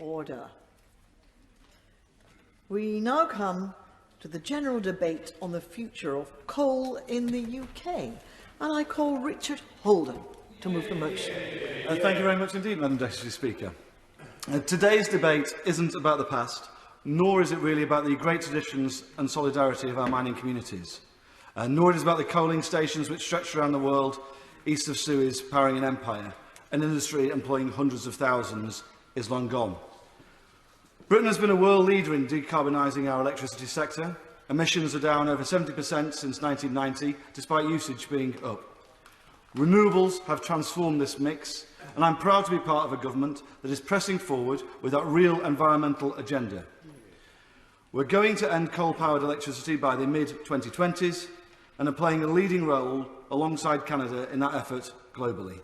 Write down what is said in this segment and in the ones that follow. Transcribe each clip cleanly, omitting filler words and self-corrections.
Order. We now come to the general debate on the future of coal in the UK, and I call Richard Holden to move the motion. Thank you very much indeed, Madam Deputy Speaker. Today's debate isn't about the past, nor is it really about the great traditions and solidarity of our mining communities, nor it is about the coaling stations which stretch around the world east of Suez, powering an empire. An industry employing hundreds of thousands is long gone. Britain has been a world leader in decarbonising our electricity sector. Emissions are down over 70% since 1990, despite usage being up. Renewables have transformed this mix, and I'm proud to be part of a government that is pressing forward with that real environmental agenda. We're going to end coal-powered electricity by the mid-2020s and are playing a leading role alongside Canada in that effort globally.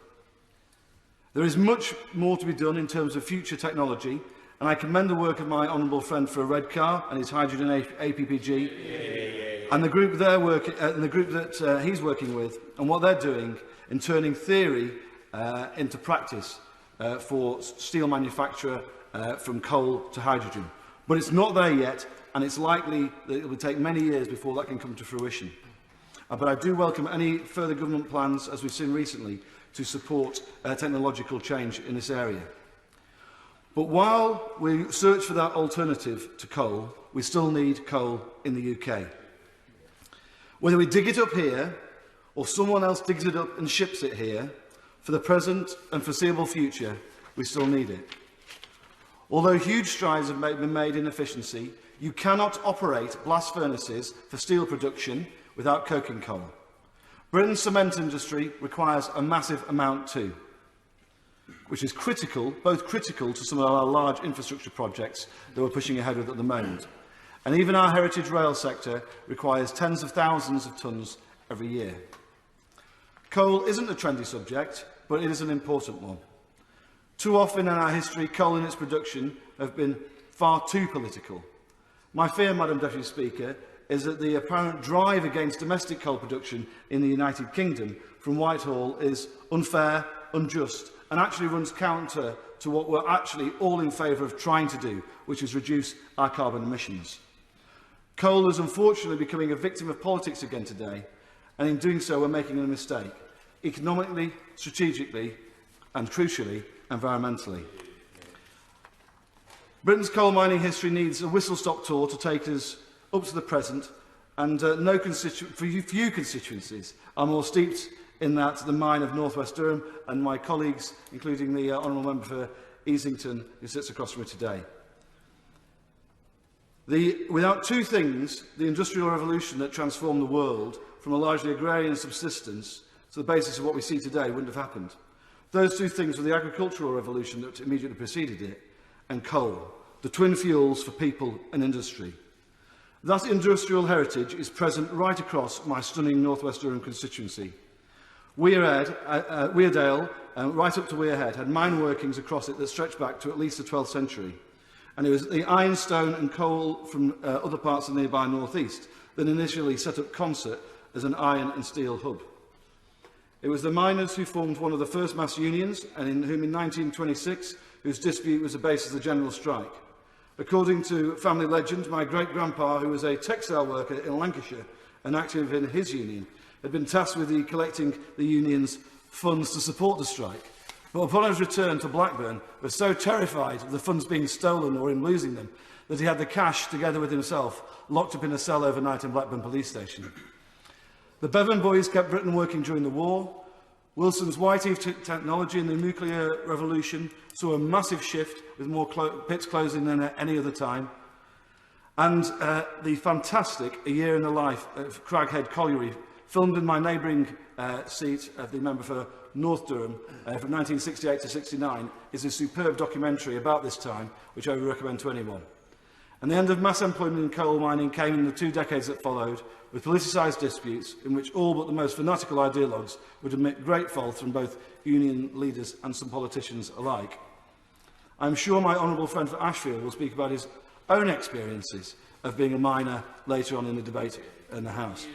There is much more to be done in terms of future technology, and I commend the work of my honourable friend for Redcar and his hydrogen APPG and the group that he's working with and what they're doing in turning theory into practice for steel manufacture from coal to hydrogen. But it's not there yet, and it's likely that it will take many years before that can come to fruition. But I do welcome any further government plans, as we've seen recently, to support technological change in this area. But while we search for that alternative to coal, we still need coal in the UK. Whether we dig it up here or someone else digs it up and ships it here, for the present and foreseeable future, we still need it. Although huge strides have been made in efficiency, you cannot operate blast furnaces for steel production without coking coal. Britain's cement industry requires a massive amount too, which is both critical to some of our large infrastructure projects that we're pushing ahead with at the moment. And even our heritage rail sector requires tens of thousands of tonnes every year. Coal isn't a trendy subject, but it is an important one. Too often in our history, coal and its production have been far too political. My fear, Madam Deputy Speaker, is that the apparent drive against domestic coal production in the United Kingdom from Whitehall is unfair, unjust, and actually runs counter to what we're actually all in favour of trying to do, which is reduce our carbon emissions. Coal is unfortunately becoming a victim of politics again today, and in doing so we're making a mistake, economically, strategically, and crucially, environmentally. Britain's coal mining history needs a whistle-stop tour to take us up to the present, and few constituencies are more steeped in that than mine of North West Durham and my colleagues, including the Honourable Member for Easington, who sits across from me today. Without two things, the Industrial Revolution that transformed the world from a largely agrarian subsistence to the basis of what we see today wouldn't have happened. Those two things were the Agricultural Revolution that immediately preceded it, and coal, the twin fuels for people and industry. That industrial heritage is present right across my stunning North West Durham constituency. Weardale, right up to Wearhead, had mine workings across it that stretched back to at least the 12th century. And it was the ironstone and coal from other parts of the nearby North East that initially set up Consett as an iron and steel hub. It was the miners who formed one of the first mass unions, and in 1926, whose dispute was the basis of the general strike. According to family legend, my great-grandpa, who was a textile worker in Lancashire and active in his union, had been tasked with collecting the union's funds to support the strike. But upon his return to Blackburn, was so terrified of the funds being stolen or him losing them, that he had the cash, together with himself, locked up in a cell overnight in Blackburn Police Station. The Bevan boys kept Britain working during the war. Wilson's white-heat technology and the nuclear revolution saw a massive shift, with more pits closing than at any other time. And the fantastic A Year in the Life of Craghead Colliery, filmed in my neighbouring seat of the member for North Durham from 1968 to 69, is a superb documentary about this time, which I would recommend to anyone. And the end of mass employment in coal mining came in the 2 decades that followed, with politicised disputes in which all but the most fanatical ideologues would admit great fault from both union leaders and some politicians alike. I'm sure my honourable friend for Ashfield will speak about his own experiences of being a miner later on in the debate in the House.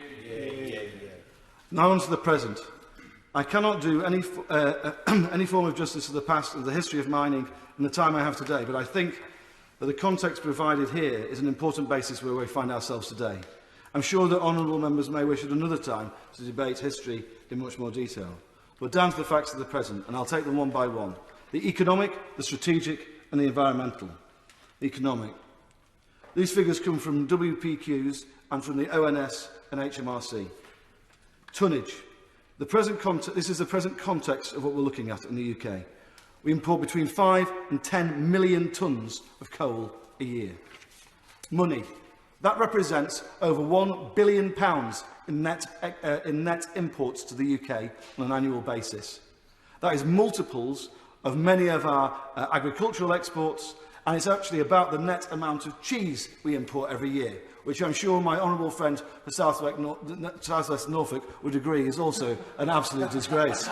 Now on to the present. I cannot do any form of justice to the past and the history of mining in the time I have today, but I think that the context provided here is an important basis where we find ourselves today. I'm sure that honourable members may wish at another time to debate history in much more detail. But down to the facts of the present, and I'll take them one by one. The economic, the strategic and the environmental. Economic. These figures come from WPQs and from the ONS and HMRC. Tonnage. This is the present context of what we're looking at in the UK. We import between 5 and 10 million tonnes of coal a year. Money. That represents over £1 billion in net imports to the UK on an annual basis. That is multiples of many of our agricultural exports, and it's actually about the net amount of cheese we import every year, which I'm sure my honourable friend for South West Norfolk would agree is also an absolute disgrace.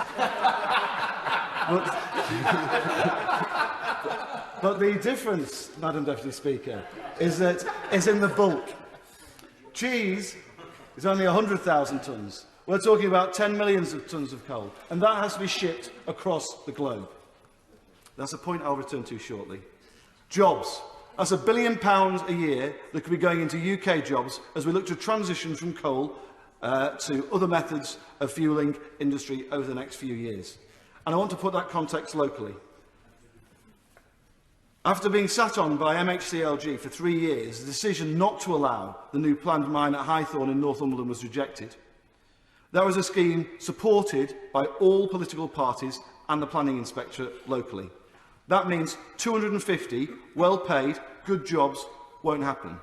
But the difference, Madam Deputy Speaker, is that it's in the bulk. Cheese is only 100,000 tonnes. We're talking about 10 million tonnes of coal, and that has to be shipped across the globe. That's a point I'll return to shortly. Jobs. That's £1 billion a year that could be going into UK jobs as we look to transition from coal to other methods of fuelling industry over the next few years. And I want to put that context locally. After being sat on by MHCLG for 3 years, the decision not to allow the new planned mine at Highthorne in Northumberland was rejected. That was a scheme supported by all political parties and the planning inspectorate locally. That means 250 well-paid, good jobs won't happen.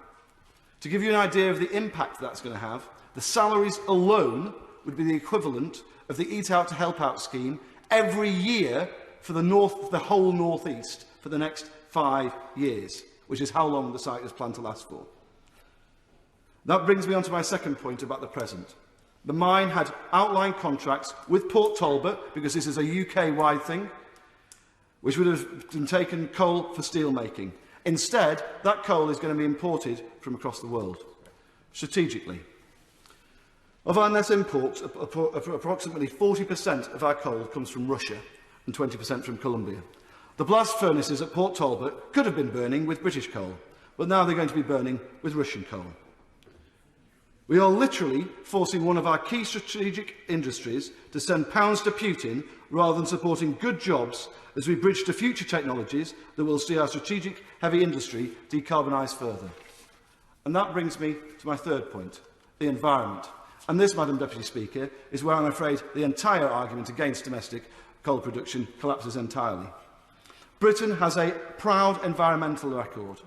To give you an idea of the impact that's going to have, the salaries alone would be the equivalent of the Eat Out to Help Out scheme every year for the whole North East for the next 5 years, which is how long the site is planned to last for. That brings me on to my second point about the present. The mine had outline contracts with Port Talbot, because this is a UK-wide thing, which would have been taken coal for steel making. Instead, that coal is going to be imported from across the world, strategically. Of our net imports, approximately 40% of our coal comes from Russia and 20% from Colombia. The blast furnaces at Port Talbot could have been burning with British coal, but now they're going to be burning with Russian coal. We are literally forcing one of our key strategic industries to send pounds to Putin rather than supporting good jobs as we bridge to future technologies that will see our strategic heavy industry decarbonise further. And that brings me to my third point, the environment. And this, Madam Deputy Speaker, is where I'm afraid the entire argument against domestic coal production collapses entirely. Britain has a proud environmental record,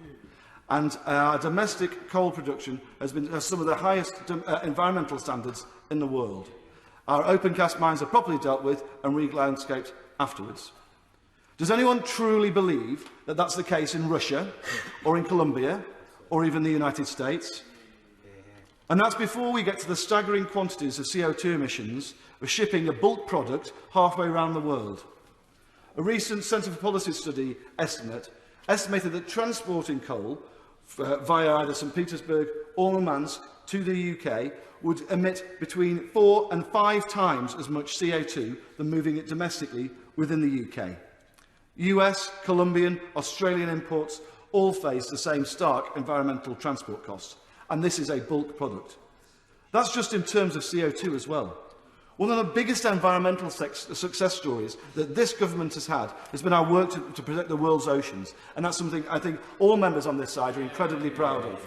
and our domestic coal production has some of the highest environmental standards in the world. Our open cast mines are properly dealt with and re-landscaped afterwards. Does anyone truly believe that that's the case in Russia, or in Colombia, or even the United States? And that's before we get to the staggering quantities of CO2 emissions of shipping a bulk product halfway around the world. A recent Centre for Policy study estimated that transporting coal via either St Petersburg or Murmansk to the UK would emit between 4 and 5 times as much CO2 than moving it domestically within the UK. US, Colombian, Australian imports all face the same stark environmental transport costs, and this is a bulk product. That's just in terms of CO2 as well. One of the biggest environmental success stories that this government has had has been our work to protect the world's oceans, and that's something I think all members on this side are incredibly proud of.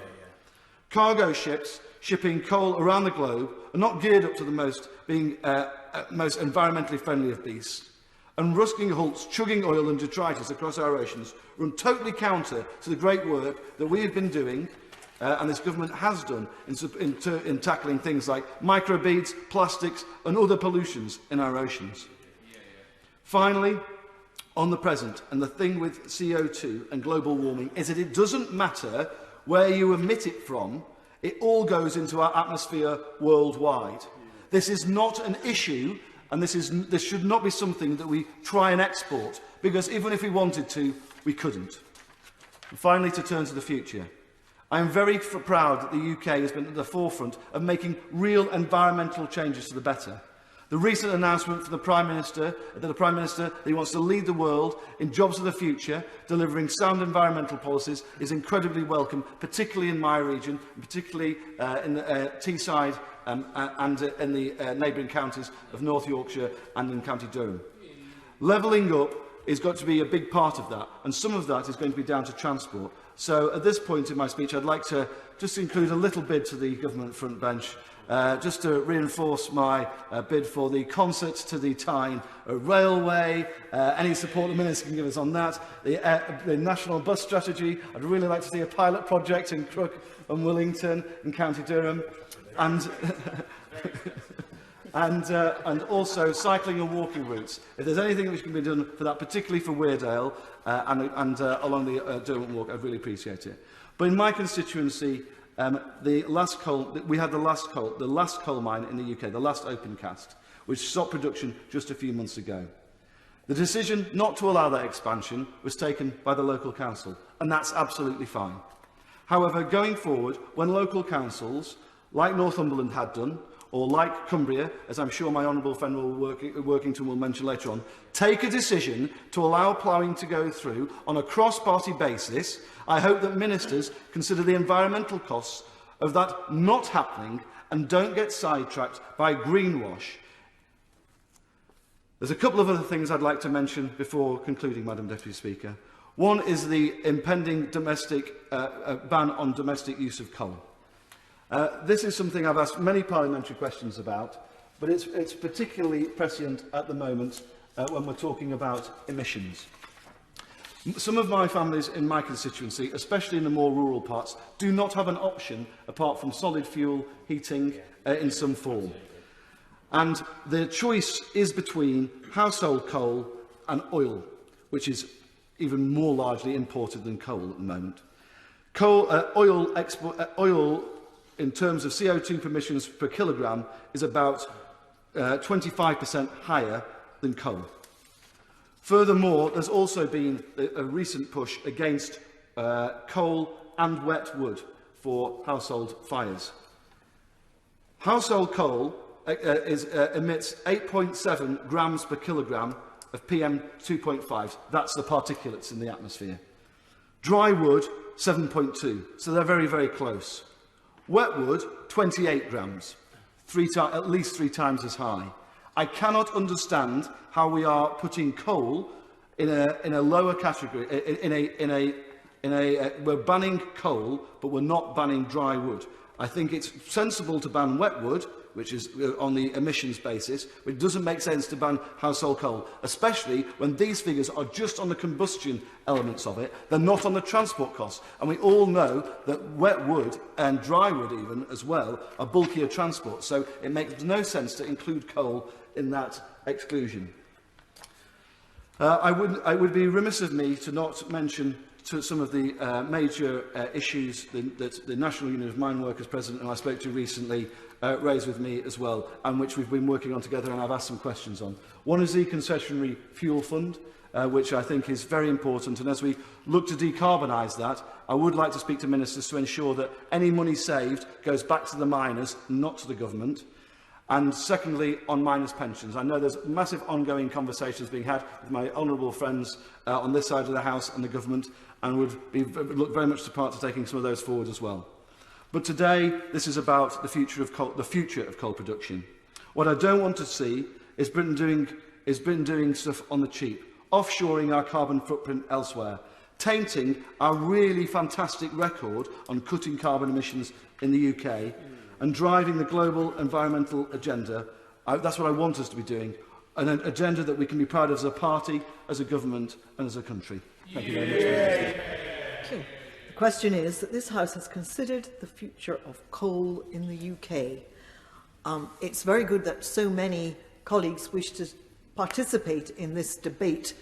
Cargo ships shipping coal around the globe are not geared up to the most environmentally friendly of beasts, and rusting hulks chugging oil and detritus across our oceans run totally counter to the great work that we have been doing and this government has done in tackling things like microbeads, plastics and other pollutions in our oceans. Finally, on the present, and the thing with CO2 and global warming is that it doesn't matter where you emit it from, it all goes into our atmosphere worldwide. This is not an issue, and this should not be something that we try and export, because even if we wanted to, we couldn't. And finally, to turn to the future. I am very proud that the UK has been at the forefront of making real environmental changes for the better. The recent announcement from the Prime Minister that he wants to lead the world in jobs of the future, delivering sound environmental policies, is incredibly welcome, particularly in my region, and particularly in the Teesside and in the neighbouring counties of North Yorkshire and in County Durham. Levelling up is got to be a big part of that, and some of that is going to be down to transport. So at this point in my speech, I'd like to just include a little bid to the government front bench, just to reinforce my bid for the concert to the Tyne Railway, any support the Minister can give us on that, the National Bus Strategy. I'd really like to see a pilot project in Crook and Willington in County Durham, and and also cycling and walking routes. If there's anything which can be done for that, particularly for Weardale and along the Derwent Walk, I'd really appreciate it. But in my constituency, we had the last coal mine in the UK, the last open cast, which stopped production just a few months ago. The decision not to allow that expansion was taken by the local council, and that's absolutely fine. However, going forward, when local councils, like Northumberland had done, or like Cumbria, as I'm sure my honourable friend Workington will mention later on, take a decision to allow ploughing to go through on a cross-party basis, I hope that ministers consider the environmental costs of that not happening and don't get sidetracked by greenwash. There's a couple of other things I'd like to mention before concluding, Madam Deputy Speaker. One is the impending ban on domestic use of coal. This is something I've asked many parliamentary questions about, but it's particularly prescient at the moment when we're talking about emissions. Some of my families in my constituency, especially in the more rural parts, do not have an option apart from solid fuel heating in some form. And the choice is between household coal and oil, which is even more largely imported than coal at the moment. Oil in terms of CO2 emissions per kilogramme, is about 25% higher than coal. Furthermore, there's also been a recent push against coal and wet wood for household fires. Household coal emits 8.7 grams per kilogramme of PM2.5. That's the particulates in the atmosphere. Dry wood, 7.2. So they're very, very close. Wet wood, 28 grams, at least 3 times as high. I cannot understand how we are putting coal in a lower category. We're banning coal, but we're not banning dry wood. I think it's sensible to ban wet wood, which is on the emissions basis, but it doesn't make sense to ban household coal, especially when these figures are just on the combustion elements of it. They're not on the transport costs. And we all know that wet wood and dry wood even as well are bulkier transport. So it makes no sense to include coal in that exclusion. I would be remiss of me to not mention some of the major issues that the National Union of Mine Workers President, who I spoke to recently, raised with me as well, and which we've been working on together and I've asked some questions on. One is the concessionary fuel fund, which I think is very important, and as we look to decarbonise that, I would like to speak to ministers to ensure that any money saved goes back to the miners, not to the government. And secondly, on miners' pensions. I know there's massive ongoing conversations being had with my honourable friends on this side of the House and the government, and would look very much to part to taking some of those forward as well. But today, this is about the future of coal production. What I don't want to see is Britain doing stuff on the cheap, offshoring our carbon footprint elsewhere, tainting our really fantastic record on cutting carbon emissions in the UK, and driving the global environmental agenda. That's what I want us to be doing, an agenda that we can be proud of as a party, as a government and as a country. Thank you very much. Thank you. The question is that this House has considered the future of coal in the UK. It's very good that so many colleagues wish to participate in this debate